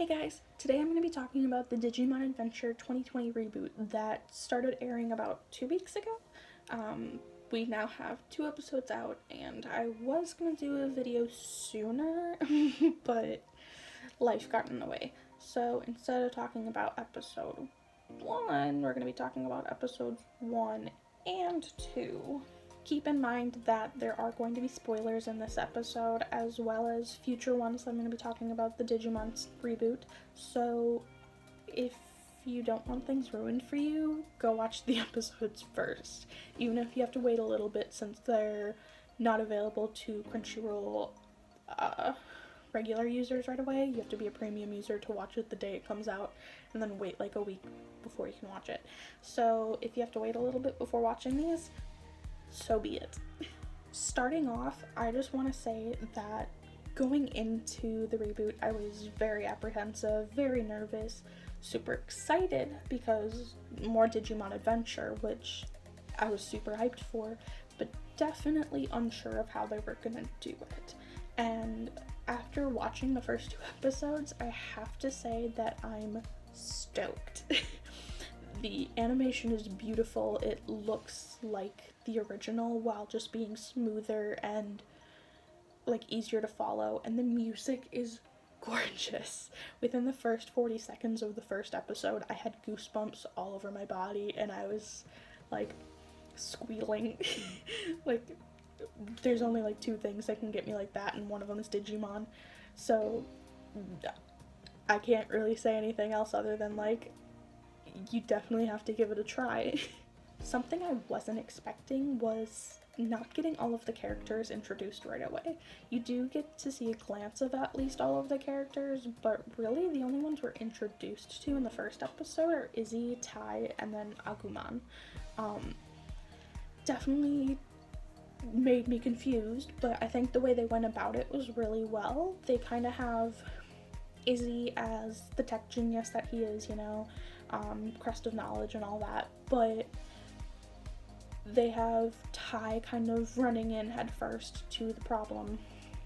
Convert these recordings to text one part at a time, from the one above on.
Hey guys, today I'm going to be talking about the Digimon Adventure 2020 reboot that started airing about 2 weeks ago. We now have 2 episodes out, and I was going to do a video sooner, but life got in the way. So instead of talking about episode 1, we're going to be talking about episodes 1 and 2. Keep in mind that there are going to be spoilers in this episode, as well as future ones that I'm going to be talking about the Digimon reboot. So if you don't want things ruined for you, go watch the episodes first. Even if you have to wait a little bit since they're not available to Crunchyroll regular users right away. You have to be a premium user to watch it the day it comes out, and then wait like a week before you can watch it. So if you have to wait a little bit before watching these, so be it. Starting off, I just want to say that going into the reboot, I was very apprehensive, very nervous, super excited because more Digimon Adventure, which I was super hyped for, but definitely unsure of how they were gonna do it. And after watching the first 2 episodes, I have to say that I'm stoked. The animation is beautiful. It looks like the original while just being smoother and like easier to follow, and the music is gorgeous. Within the first 40 seconds of the first episode, I had goosebumps all over my body and I was like squealing. Like there's only like 2 things that can get me like that, and one of them is Digimon. So I can't really say anything else other than like you definitely have to give it a try. Something I wasn't expecting was not getting all of the characters introduced right away. You do get to see a glance of at least all of the characters, but really the only ones we're introduced to in the first episode are Izzy, Tai, and then Agumon. Definitely made me confused, but I think the way they went about it was really well. They kind of have Izzy as the tech genius that he is, crest of knowledge and all that, but they have Tai kind of running in headfirst to the problem,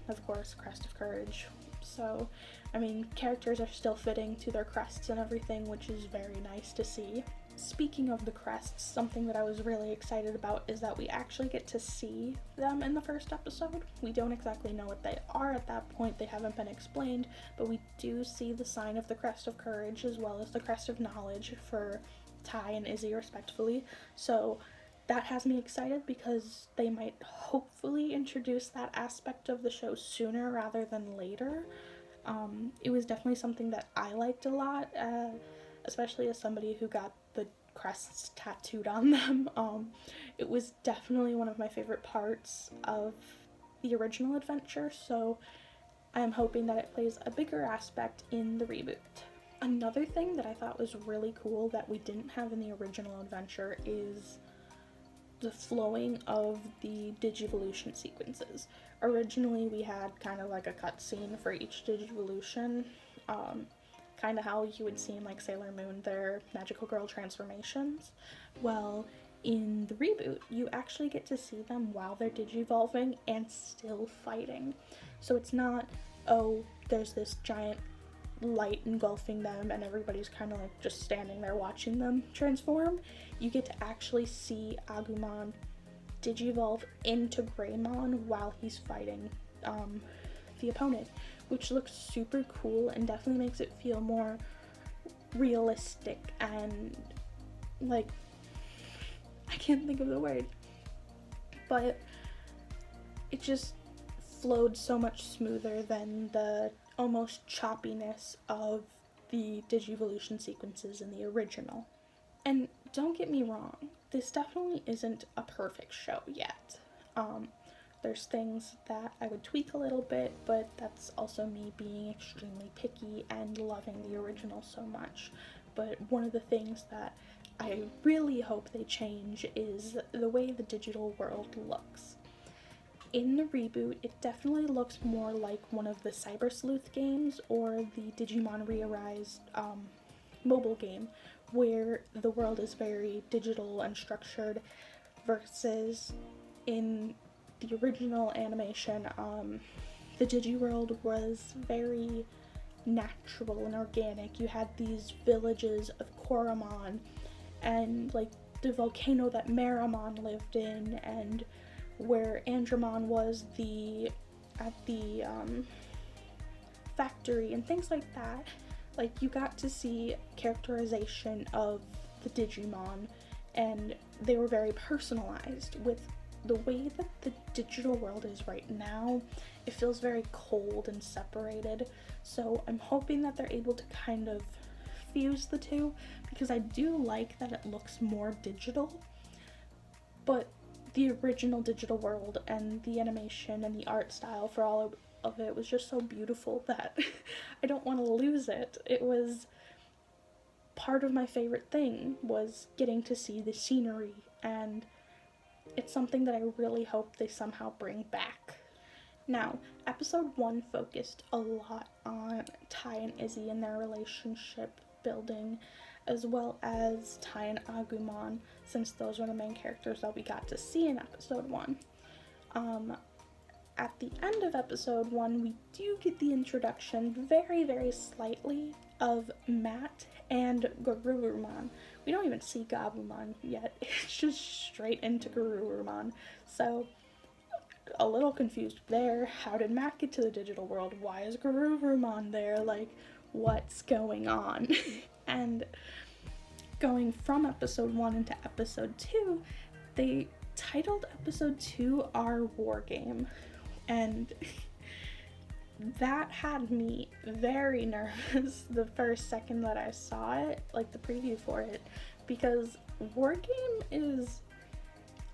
of course, crest of courage. So, I mean, characters are still fitting to their crests and everything, which is very nice to see. Speaking of the crests, something that I was really excited about is that we actually get to see them in the first episode. We don't exactly know what they are at that point, they haven't been explained, but we do see the sign of the crest of courage as well as the crest of knowledge for Tai and Izzy respectively. So that has me excited because they might hopefully introduce that aspect of the show sooner rather than later. It was definitely something that I liked a lot, especially as somebody who got the crests tattooed on them. It was definitely one of my favorite parts of the original adventure, so I'm hoping that it plays a bigger aspect in the reboot. Another thing that I thought was really cool that we didn't have in the original adventure is the flowing of the Digivolution sequences. Originally we had kind of like a cutscene for each Digivolution, kind of how you would see in like Sailor Moon their magical girl transformations. Well, in the reboot, you actually get to see them while they're digivolving and still fighting. So it's not, oh, there's this giant light engulfing them and everybody's kind of like just standing there watching them transform. You get to actually see Agumon digivolve into Greymon while he's fighting the opponent, which looks super cool and definitely makes it feel more realistic and like, I can't think of the word, but it just flowed so much smoother than the almost choppiness of the Digivolution sequences in the original. And don't get me wrong, this definitely isn't a perfect show yet. There's things that I would tweak a little bit, but that's also me being extremely picky and loving the original so much. But one of the things that I really hope they change is the way the digital world looks. In the reboot, it definitely looks more like one of the Cyber Sleuth games or the Digimon Re-Arise mobile game, where the world is very digital and structured, versus in the original animation, the Digiworld was very natural and organic. You had these villages of Koromon and like the volcano that Meramon lived in, and where Andromon was at the factory and things like that. Like, you got to see characterization of the Digimon, and they were very personalized. With the way that the digital world is right now, it feels very cold and separated. So I'm hoping that they're able to kind of fuse the two, because I do like that it looks more digital, but the original digital world and the animation and the art style for all of it was just so beautiful that I don't want to lose it. It was part of my favorite thing, was getting to see the scenery, and it's something that I really hope they somehow bring back. Now, episode 1 focused a lot on Tai and Izzy and their relationship building, as well as Tai and Agumon, since those were the main characters that we got to see in episode 1. At the end of episode 1, we do get the introduction, very, very slightly, of Matt and Garurumon. We don't even see Gabumon yet. It's just straight into Garurumon. So, a little confused there. How did Matt get to the digital world? Why is Garurumon there? Like, what's going on? And going from episode 1 into episode 2, they titled episode 2 Our War Game. And that had me very nervous the first second that I saw it, like the preview for it, because War Game is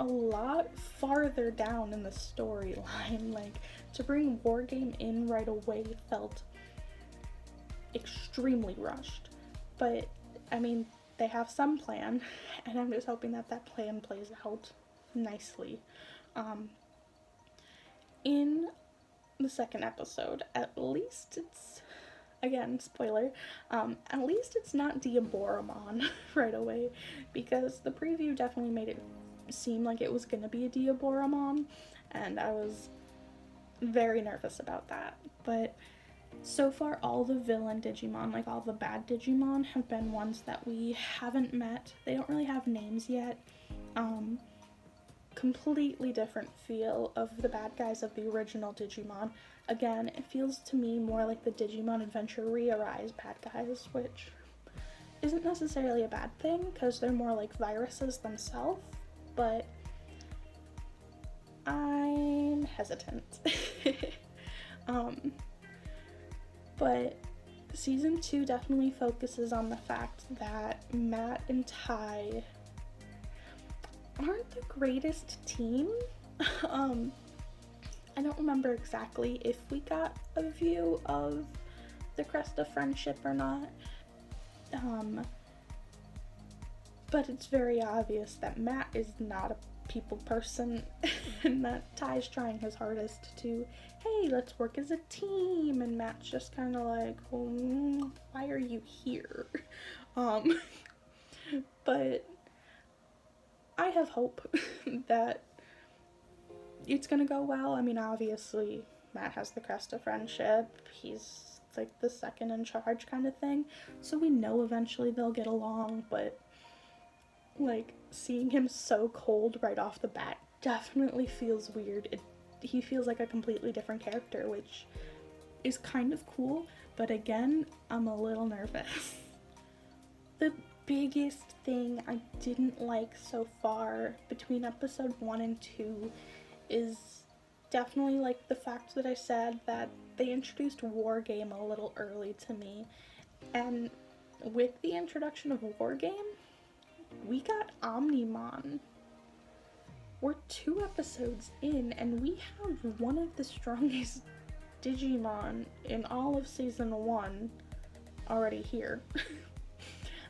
a lot farther down in the storyline. Like, to bring War Game in right away felt extremely rushed. But, I mean, they have some plan, and I'm just hoping that that plan plays out nicely. In the second episode, at least it's, again, spoiler, at least it's not Diaboromon right away, because the preview definitely made it seem like it was gonna be a Diaboromon, and I was very nervous about that. But so far, all the villain Digimon, like all the bad Digimon, have been ones that we haven't met. They don't really have names yet. Completely different feel of the bad guys of the original Digimon. Again, it feels to me more like the Digimon Adventure Re-Arise bad guys, which isn't necessarily a bad thing, because they're more like viruses themselves, but I'm hesitant. But season 2 definitely focuses on the fact that Matt and Tai aren't the greatest team. I don't remember exactly if we got a view of the crest of friendship or not. But it's very obvious that Matt is not a people person, and that Ty's trying his hardest to, hey, let's work as a team, and Matt's just kind of like, why are you here? But I have hope that it's gonna go well. I mean, obviously, Matt has the crest of friendship. He's like the second in charge kind of thing. So we know eventually they'll get along, but like, seeing him so cold right off the bat definitely feels weird. He feels like a completely different character, which is kind of cool, but again, I'm a little nervous. The biggest thing I didn't like so far between episode 1 and 2 is definitely like the fact that I said that they introduced War Game a little early to me, and with the introduction of War Game, we got Omnimon. We're 2 episodes in, and we have one of the strongest Digimon in all of season 1 already here.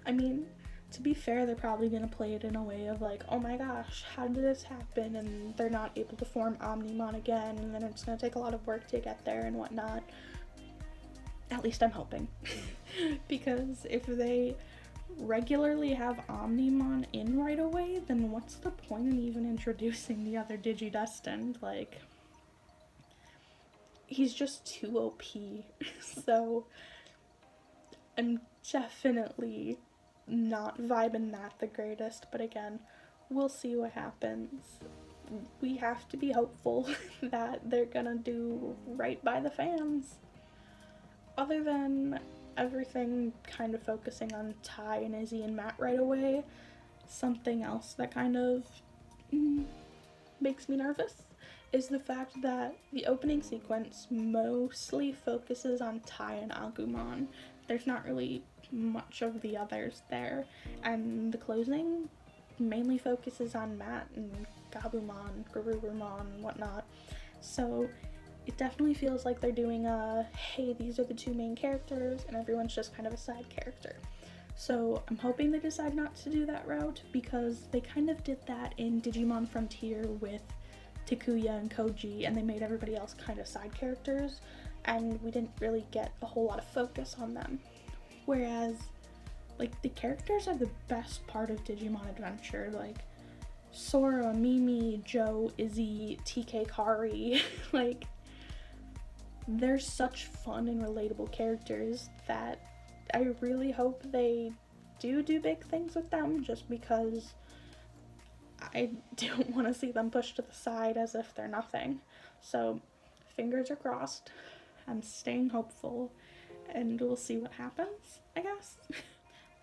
I mean, to be fair, they're probably gonna play it in a way of like, oh my gosh, how did this happen? And they're not able to form Omnimon again, and then it's gonna take a lot of work to get there and whatnot. At least I'm hoping. Because if they regularly have Omnimon in right away, then what's the point in even introducing the other Digidestined? Like, he's just too OP. So I'm definitely not vibing that the greatest, but again, we'll see what happens. We have to be hopeful that they're gonna do right by the fans. Other than everything kind of focusing on Ty and Izzy and Matt right away, something else that kind of makes me nervous is the fact that the opening sequence mostly focuses on Ty and Agumon. There's not really much of the others there, and the closing mainly focuses on Matt and Gabumon, Garurumon, and whatnot. So it definitely feels like they're doing a, hey, these are the two main characters, and everyone's just kind of a side character. So I'm hoping they decide not to do that route, because they kind of did that in Digimon Frontier with Takuya and Koji, and they made everybody else kind of side characters, and we didn't really get a whole lot of focus on them. Whereas, like, the characters are the best part of Digimon Adventure. Like, Sora, Mimi, Joe, Izzy, TK Kari, like, they're such fun and relatable characters that I really hope they do big things with them, just because I don't want to see them pushed to the side as if they're nothing. So, fingers are crossed. I'm staying hopeful, and we'll see what happens, I guess.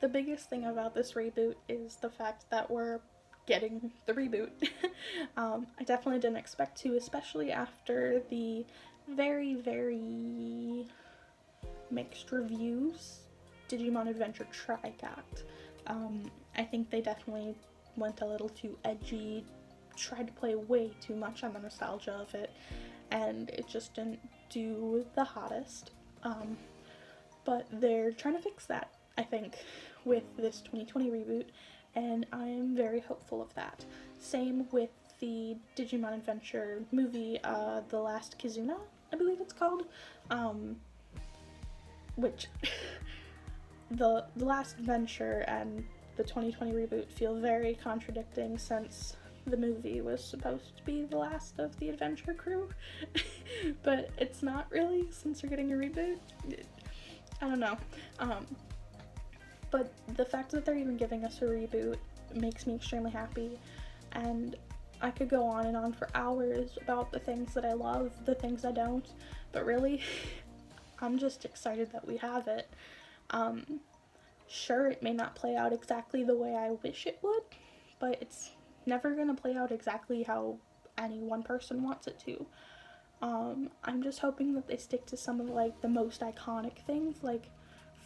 The biggest thing about this reboot is the fact that we're getting the reboot. I definitely didn't expect to, especially after the very, very mixed reviews Digimon Adventure Try got. I think they definitely went a little too edgy, tried to play way too much on the nostalgia of it, and it just didn't do the hottest. But they're trying to fix that, I think, with this 2020 reboot, and I'm very hopeful of that. Same with the Digimon Adventure movie, The Last Kizuna, I believe it's called, which the Last Adventure and the 2020 reboot feel very contradicting, since the movie was supposed to be the last of the Adventure crew, but it's not really, since we're getting a reboot. I don't know. But the fact that they're even giving us a reboot makes me extremely happy, and I could go on and on for hours about the things that I love, the things I don't, but really, I'm just excited that we have it. Sure, it may not play out exactly the way I wish it would, but it's never gonna play out exactly how any one person wants it to. I'm just hoping that they stick to some of, like, the most iconic things. Like,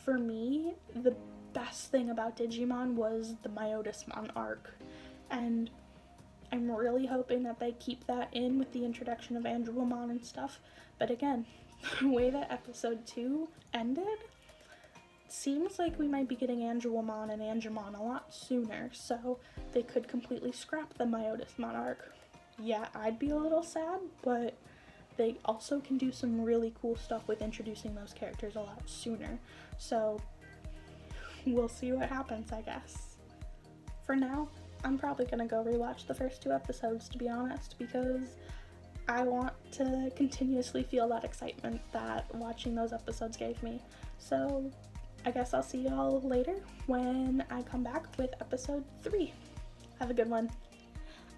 for me, the best thing about Digimon was the Myotismon arc, and I'm really hoping that they keep that in with the introduction of Andromon and stuff. But again, the way that episode 2 ended, seems like we might be getting Andromon and Angemon a lot sooner, so they could completely scrap the Myotismon arc. Yeah, I'd be a little sad, but they also can do some really cool stuff with introducing those characters a lot sooner. So we'll see what happens, I guess. For now, I'm probably gonna go rewatch the first 2 episodes, to be honest, because I want to continuously feel that excitement that watching those episodes gave me. So I guess I'll see y'all later when I come back with episode 3. Have a good one.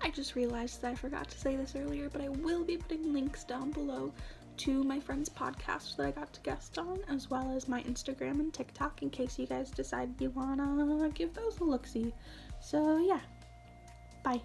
I just realized that I forgot to say this earlier, but I will be putting links down below to my friend's podcast that I got to guest on, as well as my Instagram and TikTok, in case you guys decide you wanna give those a look-see. So yeah, bye.